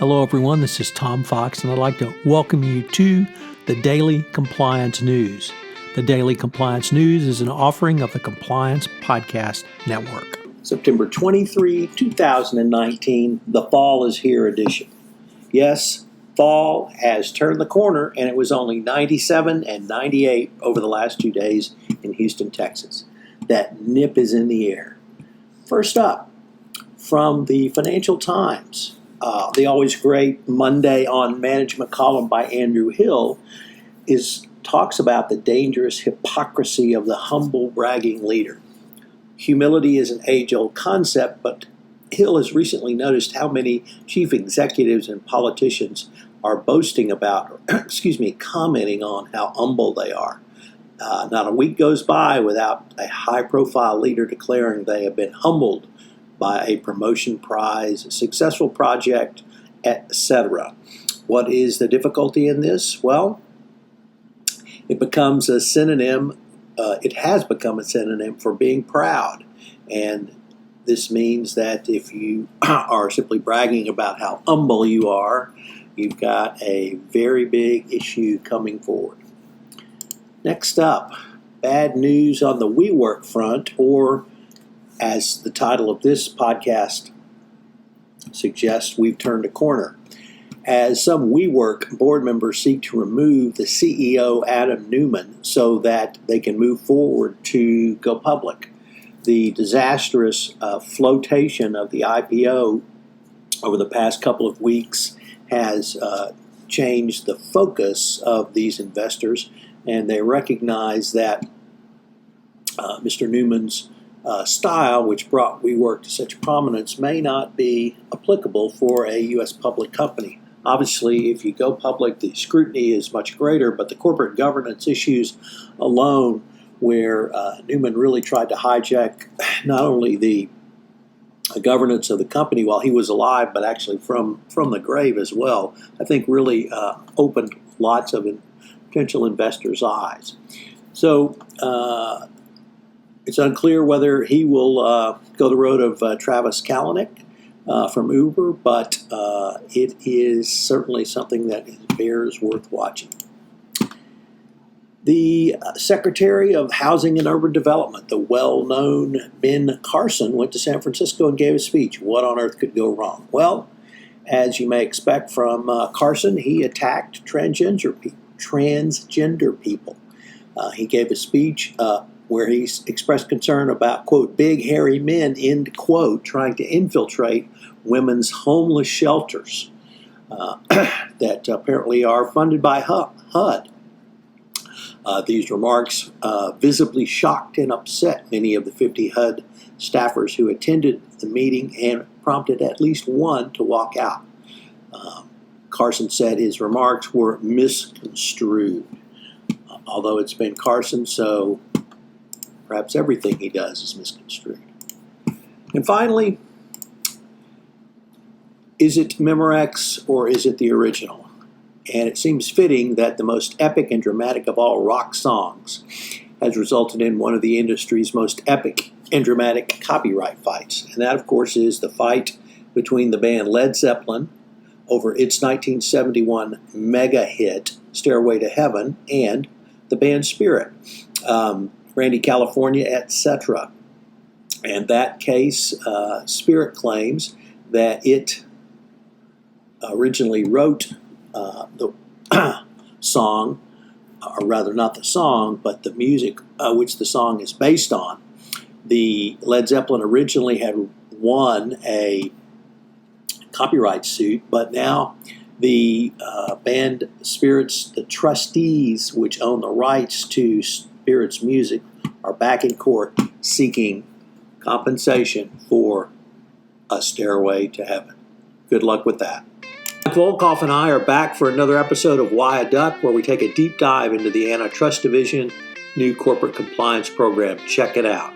Hello everyone, this is Tom Fox and I'd like to welcome you to the Daily Compliance News. The Daily Compliance News is an offering of the Compliance Podcast Network. September 23, 2019, the fall is here edition. Yes, fall has turned the corner and it was only 97 and 98 over the last 2 days in Houston, Texas. That nip is in the air. First up, from the Financial Times, the always great Monday on Management column by Andrew Hill talks about the dangerous hypocrisy of the humble bragging leader. Humility is an age-old concept, but Hill has recently noticed how many chief executives and politicians are boasting about, commenting on how humble they are. Not a week goes by without a high-profile leader declaring they have been humbled by a promotion prize, a successful project, etc. What is the difficulty in this? Well, it becomes a synonym. It has become a synonym for being proud, and this means that if you are simply bragging about how humble you are, you've got a very big issue coming forward. Next up, bad news on the WeWork front, or as the title of this podcast suggests, we've turned a corner. As some WeWork board members seek to remove the CEO, Adam Neumann, so that they can move forward to go public. The disastrous flotation of the IPO over the past couple of weeks has changed the focus of these investors, and they recognize that Mr. Neumann's style, which brought WeWork to such prominence, may not be applicable for a U.S. public company. Obviously, if you go public, the scrutiny is much greater, but the corporate governance issues alone, where Neumann really tried to hijack not only the governance of the company while he was alive, but actually from the grave as well, I think really opened lots of potential investors' eyes. So it's unclear whether he will go the road of Travis Kalanick from Uber, but it is certainly something that bears worth watching. The Secretary of Housing and Urban Development, the well-known Ben Carson, went to San Francisco and gave a speech. What on earth could go wrong? Well, as you may expect from Carson, he attacked transgender people. He gave a speech where he expressed concern about, quote, big hairy men, end quote, trying to infiltrate women's homeless shelters that apparently are funded by HUD. These remarks visibly shocked and upset many of the 50 HUD staffers who attended the meeting and prompted at least one to walk out. Carson said his remarks were misconstrued. Although it's been Carson, so perhaps everything he does is misconstrued. And finally, is it Memorex or is it the original? And it seems fitting that the most epic and dramatic of all rock songs has resulted in one of the industry's most epic and dramatic copyright fights. And that, of course, is the fight between the band Led Zeppelin over its 1971 mega hit, Stairway to Heaven, and the band Spirit, Randy California, etc. And that case, Spirit claims that it originally wrote the song, or rather not the song, but the music which the song is based on. The Led Zeppelin originally had won a copyright suit, but now the band Spirit's, the trustees which own the rights to Spirit's music, are back in court seeking compensation for a Stairway to Heaven. Good luck with that. Mike Volkoff and I are back for another episode of Why a Duck, where we take a deep dive into the Antitrust Division new corporate compliance program. Check it out.